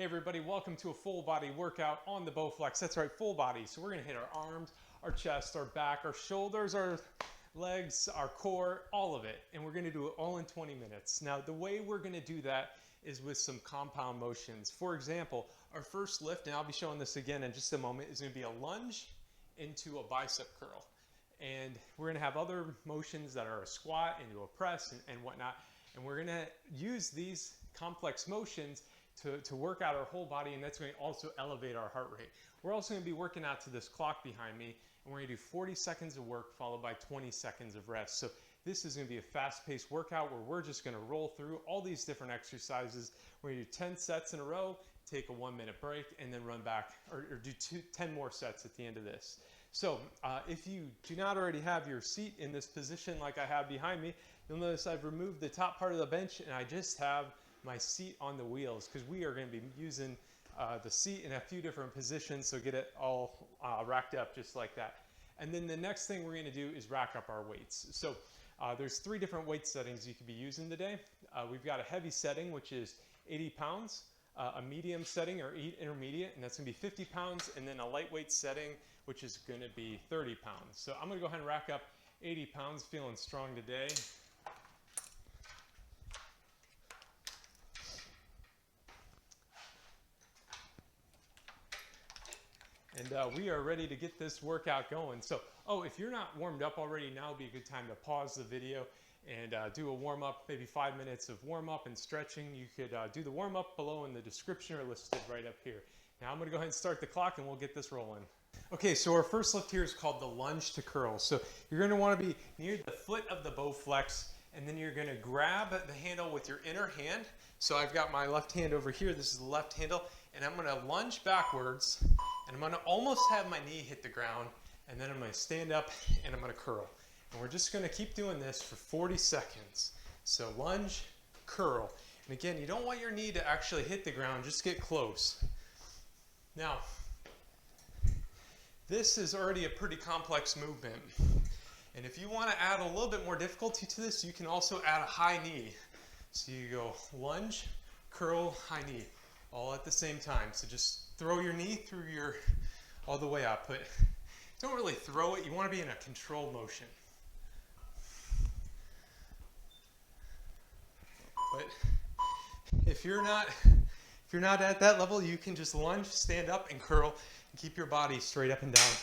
Hey everybody, welcome to a full body workout on the Bowflex. That's right, full body. So we're gonna hit our arms, our chest, our back, our shoulders, our legs, our core, all of it. And we're gonna do it all in 20 minutes. Now, the way we're gonna do that is with some compound motions. For example, our first lift, and I'll be showing this again in just a moment, is gonna be a lunge into a bicep curl. And we're gonna have other motions that are a squat into a press and whatnot. And we're gonna use these complex motions to work out our whole body, and that's going to also elevate our heart rate. We're also going to be working out to this clock behind me, and we're going to do 40 seconds of work followed by 20 seconds of rest. So this is going to be a fast-paced workout where we're just going to roll through all these different exercises. We're going to do 10 sets in a row, take a 1-minute break, and then run back, or do 10 more sets at the end of this. So if you do not already have your seat in this position like I have behind me, you'll notice I've removed the top part of the bench and I just have my seat on the wheels, because we are going to be using the seat in a few different positions, so get it all racked up just like that. And then the next thing we're going to do is rack up our weights. So there's 3 different weight settings you could be using today. We've got a heavy setting, which is 80 pounds, a medium setting or intermediate, and that's going to be 50 pounds, and then a lightweight setting, which is going to be 30 pounds. So I'm going to go ahead and rack up 80 pounds, feeling strong today. And we are ready to get this workout going. So, if you're not warmed up already, now would be a good time to pause the video and do a warm-up, maybe 5 minutes of warm-up and stretching. You could do the warm-up below in the description or listed right up here. Now I'm gonna go ahead and start the clock and we'll get this rolling. Okay, so our first lift here is called the Lunge-to-Curl. So you're gonna wanna be near the foot of the Bowflex, and then you're gonna grab the handle with your inner hand. So I've got my left hand over here, this is the left handle, and I'm gonna lunge backwards, and I'm gonna almost have my knee hit the ground, and then I'm gonna stand up and I'm gonna curl. And we're just gonna keep doing this for 40 seconds. So lunge, curl. And again, you don't want your knee to actually hit the ground, just get close. Now, this is already a pretty complex movement. And if you wanna add a little bit more difficulty to this, you can also add a high knee. So you go lunge, curl, high knee, all at the same time. So just throw your knee through all the way up, but don't really throw it. You want to be in a controlled motion. But if you're not at that level, you can just lunge, stand up, and curl, and keep your body straight up and down.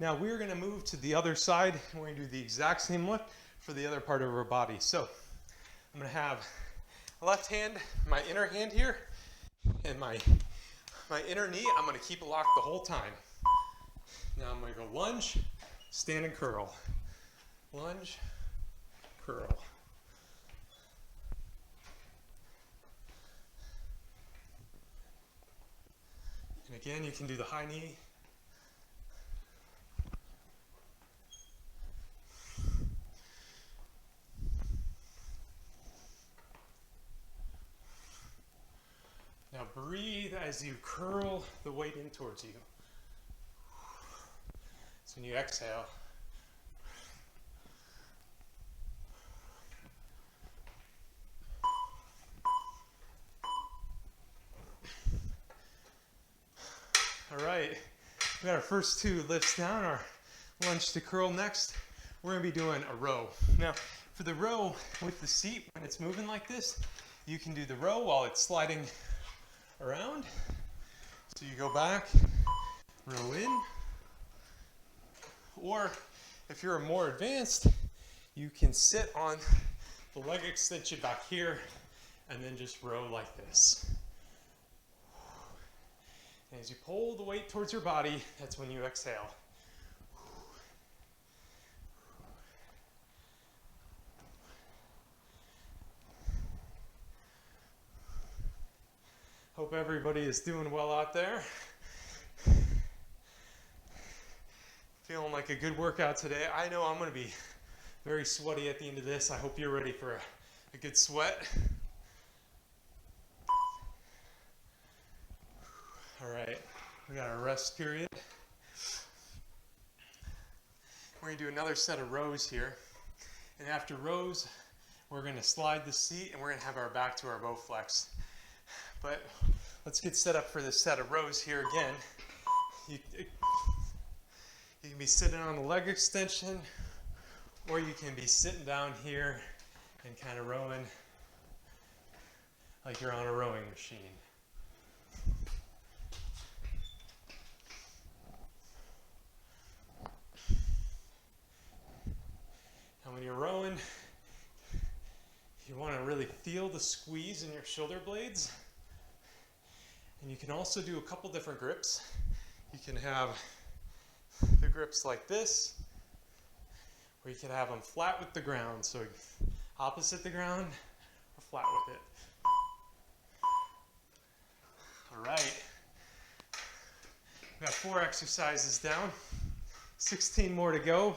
Now we're going to move to the other side, and we're going to do the exact same lift for the other part of our body. So I'm going to have left hand, my inner hand here, and my inner knee, I'm going to keep it locked the whole time. Now I'm going to go lunge, stand and curl. Lunge, curl. And again, you can do the high knee. Now breathe as you curl the weight in towards you. So when you exhale, all right, we got our first 2 lifts down, our lunge to curl. Next, we're gonna be doing a row. Now, for the row with the seat, when it's moving like this, you can do the row while it's sliding around. So you go back, row in, or if you're more advanced, you can sit on the leg extension back here and then just row like this. And as you pull the weight towards your body, that's when you exhale. Hope everybody is doing well out there. Feeling like a good workout today. I know I'm going to be very sweaty at the end of this. I hope you're ready for a good sweat. All right, we got our rest period. We're going to do another set of rows here. And after rows, we're going to slide the seat and we're going to have our back to our Bowflex. But Let's get set up for this set of rows here again. You can be sitting on the leg extension, or you can be sitting down here and kind of rowing like you're on a rowing machine. And when you're rowing, you want to really feel the squeeze in your shoulder blades. And you can also do a couple different grips. You can have the grips like this, or you can have them flat with the ground. So opposite the ground or flat with it. All right. We got 4 exercises down, 16 more to go.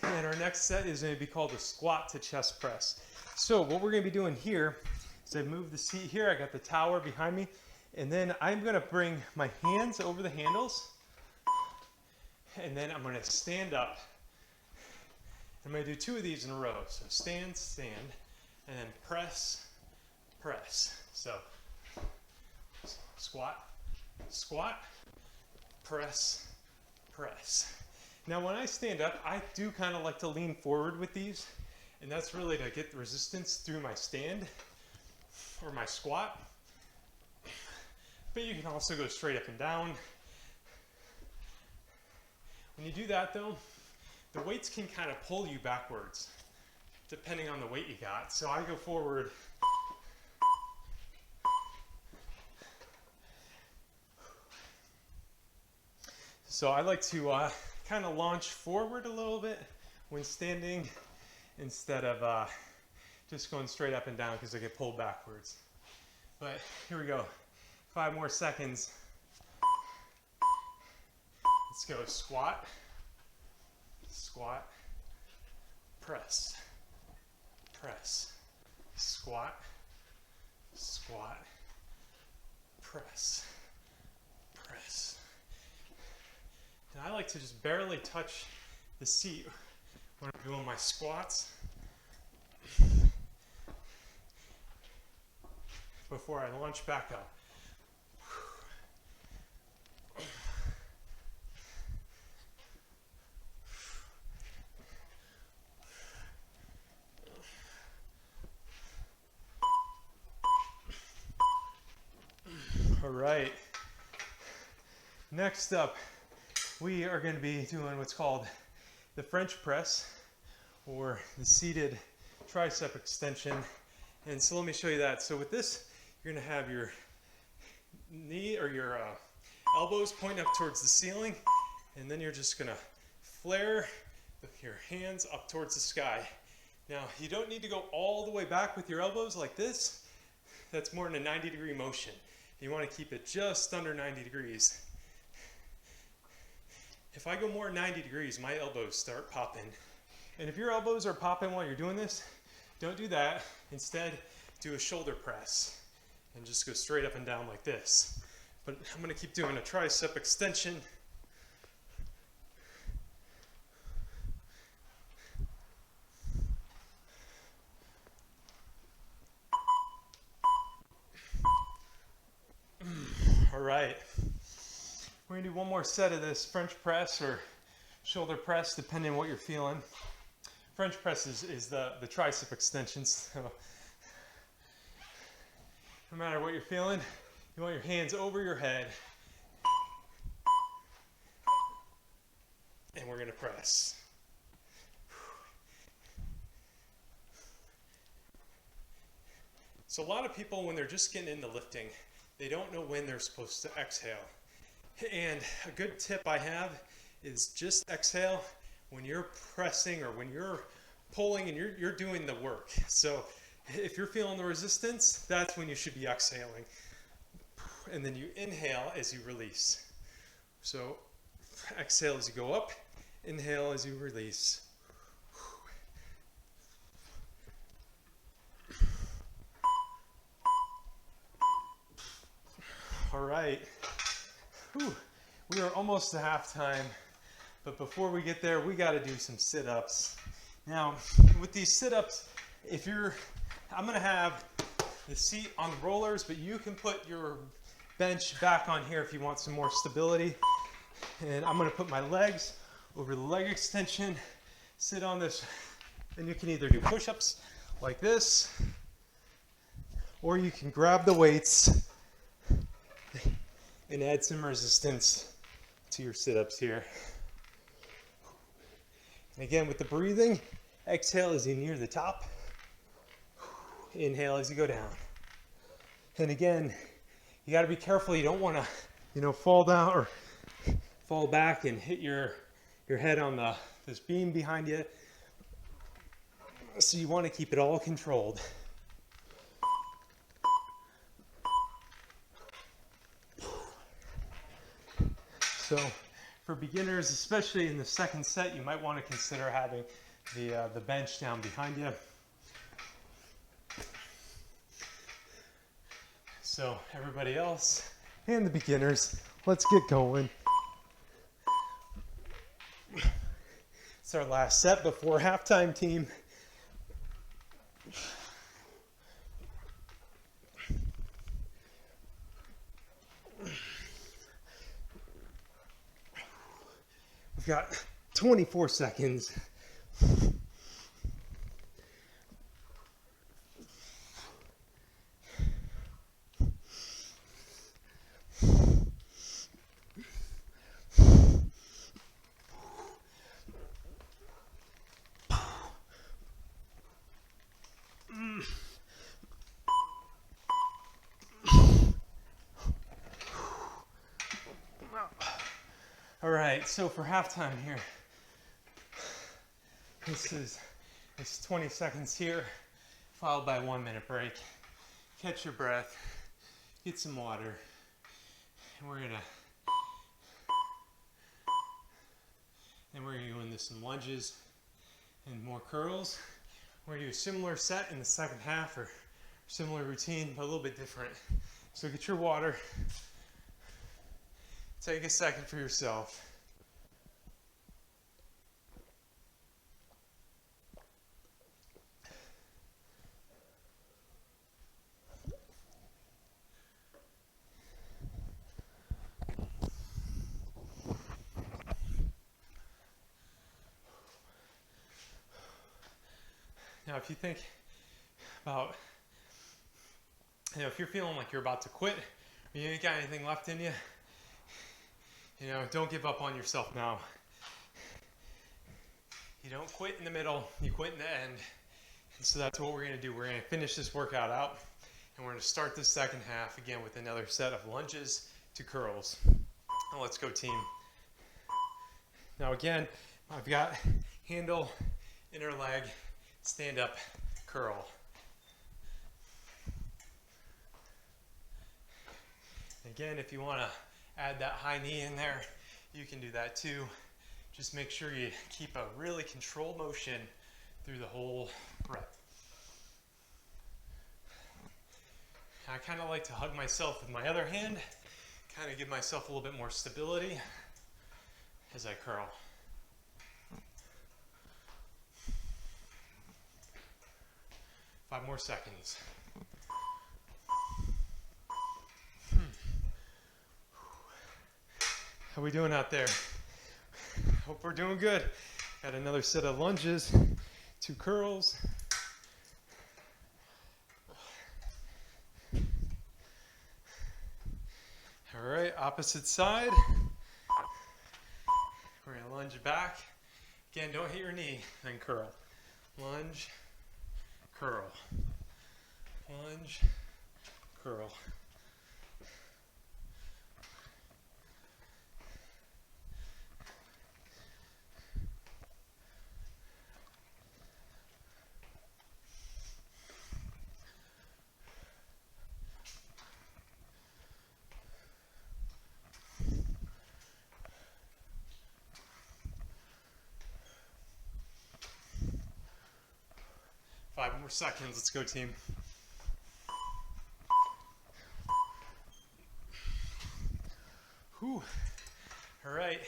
And our next set is going to be called a squat to chest press. So what we're going to be doing here is I move the seat here. I got the tower behind me. And then I'm going to bring my hands over the handles. And then I'm going to stand up. I'm going to do 2 of these in a row. So stand, stand, and then press, press. So squat, squat, press, press. Now when I stand up, I do kind of like to lean forward with these, and that's really to get the resistance through my stand or my squat. But you can also go straight up and down. When you do that though, the weights can kind of pull you backwards depending on the weight you got. So I go forward. So I like to kind of launch forward a little bit when standing instead of just going straight up and down because I get pulled backwards. But here we go. 5 more seconds. Let's go squat, squat, press, press, squat, squat, press, press. And I like to just barely touch the seat when I'm doing my squats before I launch back up. All right. Next up, we are going to be doing what's called the French press, or the seated tricep extension. And so let me show you that. So with this, you're going to have your knee or your elbows pointing up towards the ceiling, and then you're just going to flare your hands up towards the sky. Now, you don't need to go all the way back with your elbows like this. That's more in a 90-degree motion. You want to keep it just under 90 degrees. If I go more 90 degrees, my elbows start popping. And if your elbows are popping while you're doing this, don't do that. Instead, do a shoulder press and just go straight up and down like this. But I'm going to keep doing a tricep extension. All right, we're gonna do one more set of this French press or shoulder press, depending on what you're feeling. French press is the tricep extensions. So no matter what you're feeling, you want your hands over your head, and we're gonna press. So a lot of people, when they're just getting into lifting, they don't know when they're supposed to exhale. And a good tip I have is just exhale when you're pressing or when you're pulling and you're doing the work. So if you're feeling the resistance, that's when you should be exhaling. And then you inhale as you release. So exhale as you go up, inhale as you release. All right, whew. We are almost to halftime, but before we get there, we got to do some sit-ups. Now, with these sit-ups, I'm going to have the seat on the rollers, but you can put your bench back on here if you want some more stability. And I'm gonna put my legs over the leg extension, sit on this, and you can either do push-ups like this, or you can grab the weights and add some resistance to your sit-ups here. And again, with the breathing, exhale as you near the top, inhale as you go down. And again, you got to be careful. You don't want to, fall down or fall back and hit your head on this beam behind you. So you want to keep it all controlled. So for beginners, especially in the second set, you might want to consider having the bench down behind you. So everybody else and the beginners, let's get going. It's our last set before halftime, team. We've got 24 seconds. All right, so for halftime here, it's 20 seconds here, followed by a 1-minute break. Catch your breath, get some water, and we're gonna go into some lunges and more curls. We're gonna do a similar set in the second half, or similar routine, but a little bit different. So get your water. Take a second for yourself. Now, if you think about, if you're feeling like you're about to quit, or you ain't got anything left in you, don't give up on yourself now. You don't quit in the middle, you quit in the end. And so that's what we're gonna do. We're gonna finish this workout out, and we're gonna start the second half again with another set of lunges to curls. Now let's go, team. Now again, I've got handle, inner leg, stand up, curl. Again, if you wanna add that high knee in there, you can do that too. Just make sure you keep a really controlled motion through the whole rep. I kind of like to hug myself with my other hand, kind of give myself a little bit more stability as I curl. Five more seconds. How we doing out there? Hope we're doing good. Got another set of lunges, 2 curls. All right, opposite side. We're gonna lunge back. Again, don't hit your knee, then curl. Lunge, curl. Lunge, curl. Five more seconds. Let's go, team. Whew. All right.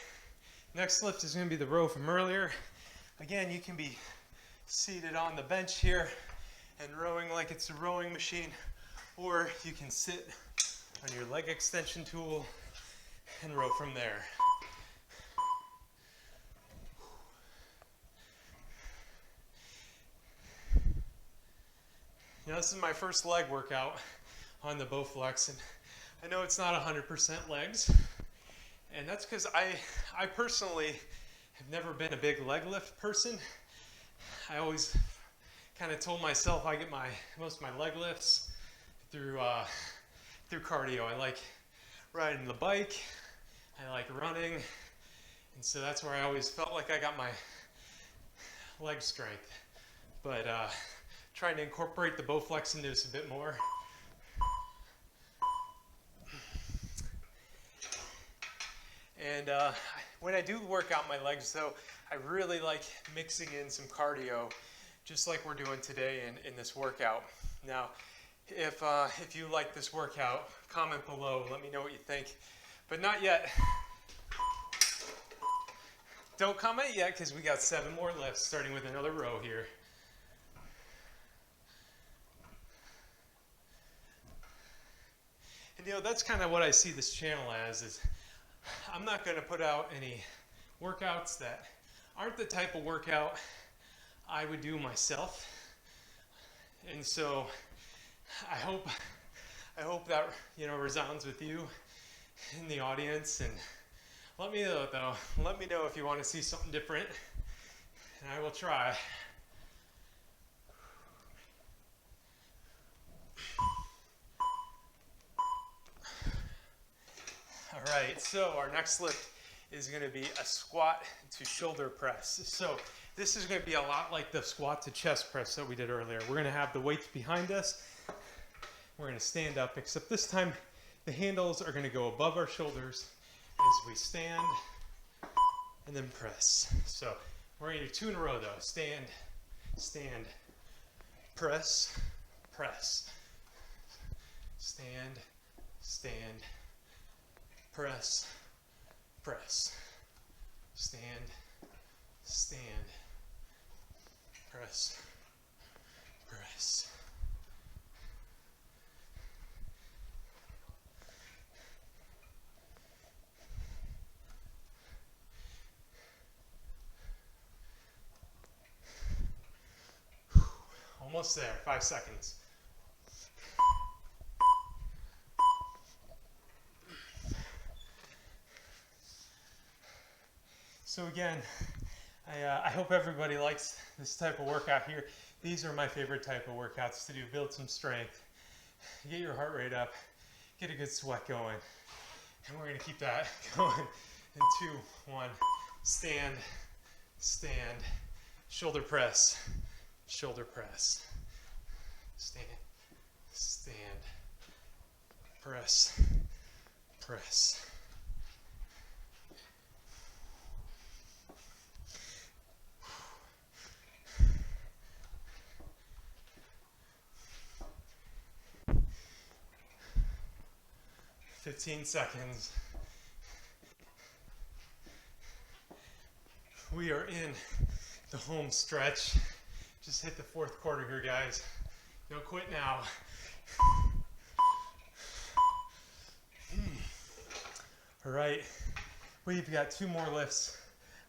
Next lift is going to be the row from earlier. Again, you can be seated on the bench here and rowing like it's a rowing machine, or you can sit on your leg extension tool and row from there. Now this is my first leg workout on the Bowflex, and I know it's not 100% legs, and that's because I personally have never been a big leg lift person. I always kind of told myself I get most of my leg lifts through cardio. I like riding the bike, I like running, and so that's where I always felt like I got my leg strength. But trying to incorporate the Bowflex into this a bit more. And when I do work out my legs though, I really like mixing in some cardio, just like we're doing today in this workout. Now, if you like this workout, comment below, let me know what you think. But not yet. Don't comment yet, because we got 7 more lifts, starting with another row here. And you know, that's kind of what I see this channel as, is I'm not going to put out any workouts that aren't the type of workout I would do myself. And so I hope that, you know, resounds with you in the audience. And let me know though. Let me know if you want to see something different, and I will try. All right, so our next lift is going to be a squat to shoulder press. So this is going to be a lot like the squat to chest press that we did earlier. We're going to have the weights behind us. We're going to stand up, except this time the handles are going to go above our shoulders as we stand and then press. So we're going to do 2 in a row though. Stand, stand, press, press. Stand, stand, press, press. Stand, stand, press, press. Almost there, 5 seconds. So again, I hope everybody likes this type of workout here. These are my favorite type of workouts to do. Build some strength, get your heart rate up, get a good sweat going. And we're going to keep that going in 2, 1, stand, stand, shoulder press, shoulder press, stand, stand, press, press. "15 seconds. We are in the home stretch. Just hit the 4th quarter here, guys. Don't quit now. All right, we've got 2 more lifts,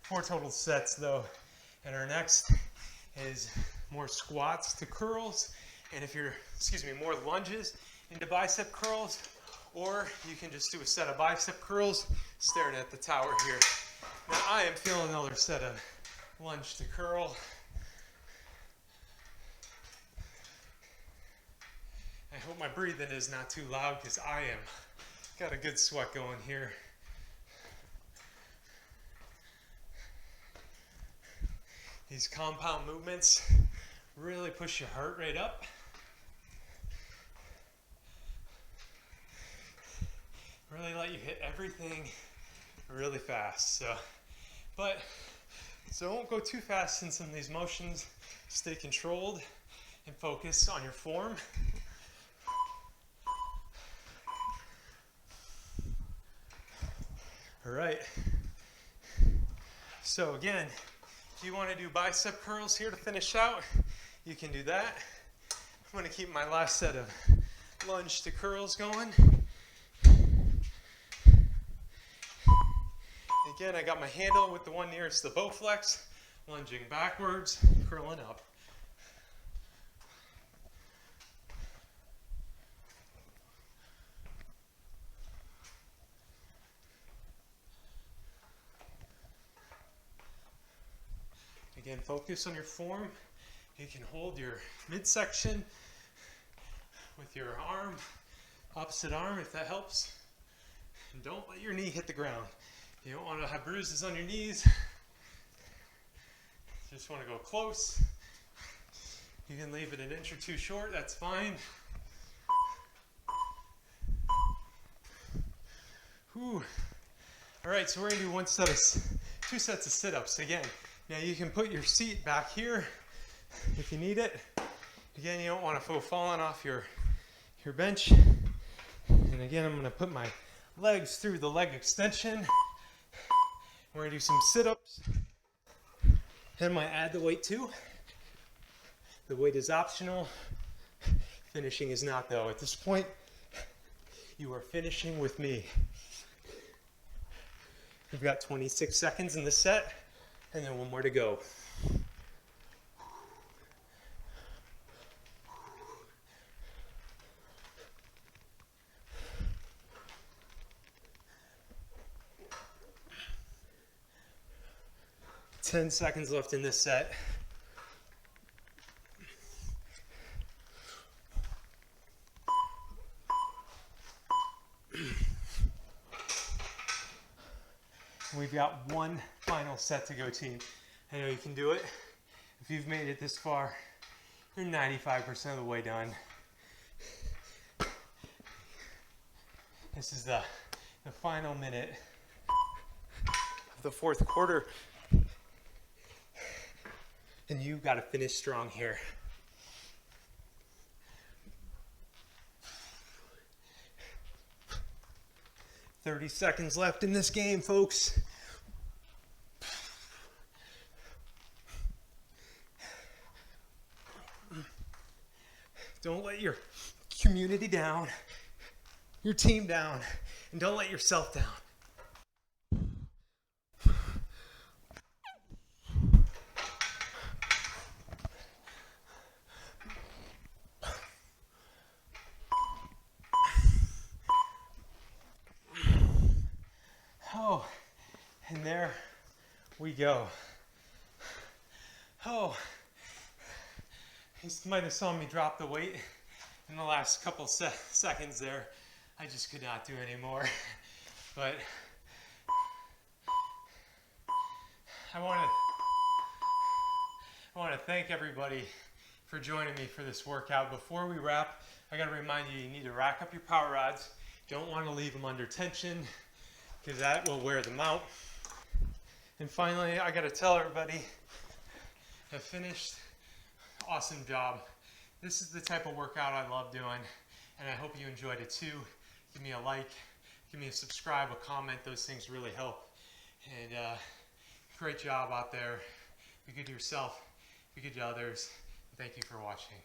4 total sets though. And our next is more squats to curls. And if you're, more lunges into bicep curls, or you can just do a set of bicep curls staring at the tower here. Now I am feeling another set of lunge to curl. I hope my breathing is not too loud, because I am got a good sweat going here. These compound movements really push your heart rate up. Really let you hit everything really fast. So don't go too fast in some of these motions. Stay controlled and focus on your form. All right. So again, if you want to do bicep curls here to finish out, you can do that. I'm going to keep my last set of lunge to curls going. Again, I got my handle with the one nearest the Bowflex, lunging backwards, curling up. Again, focus on your form. You can hold your midsection with your arm, opposite arm if that helps. And don't let your knee hit the ground. You don't want to have bruises on your knees. Just want to go close. You can leave it an inch or two short, that's fine. Whew. All right, so we're gonna do two sets of sit-ups. Again, now you can put your seat back here if you need it. Again, you don't want to go falling off your bench. And again, I'm gonna put my legs through the leg extension. We're gonna do some sit-ups. And I might add the weight too. The weight is optional. Finishing is not though. At this point, you are finishing with me. We've got 26 seconds in the set, and then one more to go. Ten seconds left in this set. We've got one final set to go, team. I know you can do it. If you've made it this far, you're 95% of the way done. This is the final minute of the fourth quarter. And you've got to finish strong here. "30 seconds left in this game, folks. Don't let your community down, your team down, and don't let yourself down. Oh, and there we go. Oh, you might have saw me drop the weight in the last couple seconds there. I just could not do anymore. But I want to thank everybody for joining me for this workout. Before we wrap, I got to remind you, you need to rack up your power rods. Don't want to leave them under tension, because that will wear them out. And finally, I gotta tell everybody, I finished. Awesome job. This is the type of workout I love doing, and I hope you enjoyed it too. Give me a like, give me a subscribe, a comment. Those things really help. And great job out there. Be good to yourself, be good to others. And thank you for watching.